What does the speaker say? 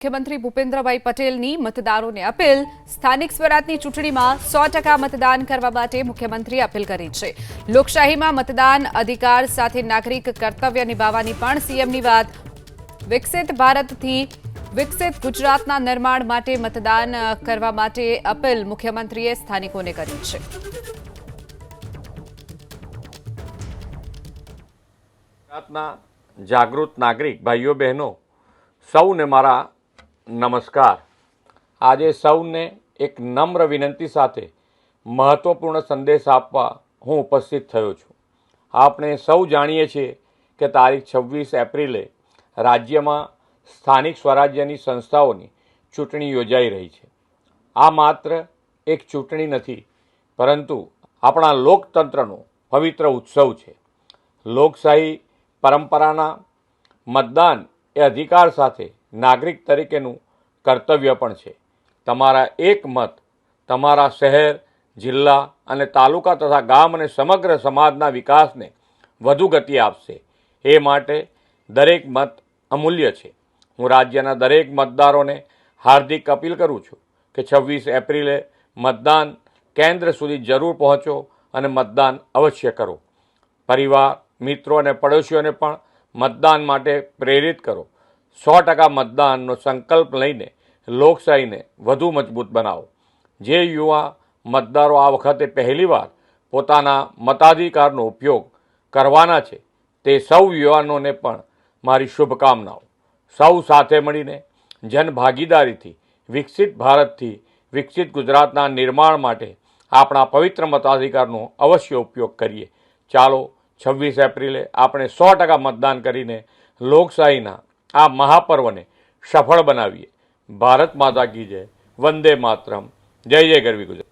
મુખ્યમંત્રી ભૂપેન્દ્રભાઈ પટેલની મતદારોને અપીલ સ્થાનિક સ્વરાજની ચૂંટણીમાં 100% મતદાન કરવા માટે મુખ્યમંત્રીએ અપીલ કરી છે। લોકશાહીમાં મતદાન અધિકાર સાથે નાગરિક કર્તવ્ય નિભાવવાની પણ સીએમની વાત। વિકસિત ભારતથી વિકસિત ગુજરાતના નિર્માણ માટે મતદાન કરવા માટે અપીલ મુખ્યમંત્રીએ સ્થાનિકોને કરી છે। ગુજરાતના જાગૃત નાગરિક ભાઈઓ બહેનો સૌને મારા નમસ્કાર। આજે સૌને એક નમ્ર વિનંતી સાથે મહત્વપૂર્ણ સંદેશ આપવા હું ઉપસ્થિત થયો છું। આપણે સૌ જાણીએ છીએ કે તારીખ 26 એપ્રિલે રાજ્યમાં સ્થાનિક સ્વરાજ્યની સંસ્થાઓની ચૂંટણી યોજાઈ રહી છે। આ માત્ર એક ચૂંટણી નથી, પરંતુ આપણા લોકતંત્રનો પવિત્ર ઉત્સવ છે। લોકશાહી પરંપરાના મતદાન એ અધિકાર સાથે નાગરિક તરીકેનું કર્તવ્ય પણ છે। તમારા એક મત તમારા શહેર, જિલ્લા અને તાલુકા તથા ગામ અને સમગ્ર સમાજના વિકાસને વધુ ગતિ આપશે। એ માટે દરેક મત અમૂલ્ય છે। હું રાજ્યના દરેક મતદારોને હાર્દિક અપીલ કરું છું કે 26 એપ્રિલે મતદાન કેન્દ્ર સુધી જરૂર પહોંચો અને મતદાન અવશ્ય કરો। પરિવાર, મિત્રો અને પડોશીઓને પણ મતદાન માટે પ્રેરિત કરો। 100% મતદાનનો સંકલ્પ લઈને લોકશાહીને વધુ મજબૂત બનાવો। જે યુવા મતદારો આ વખતે પહેલીવાર પોતાના મતાધિકારનો ઉપયોગ કરવાના છે, તે સૌ યુવાનોને પણ મારી શુભકામનાઓ। સૌ સાથે મળીને જનભાગીદારીથી વિકસિત ભારતથી વિકસિત ગુજરાતના નિર્માણ માટે આપણા પવિત્ર મતાધિકારનો અવશ્ય ઉપયોગ કરીએ। ચાલો 26 એપ્રિલે આપણે 100% મતદાન કરીને લોકશાહીના આ મહાપર્વને સફળ બનાવીએ। ભારત માતા કી જય, વંદે માતરમ, જય જય ગરવી ગુજરાત।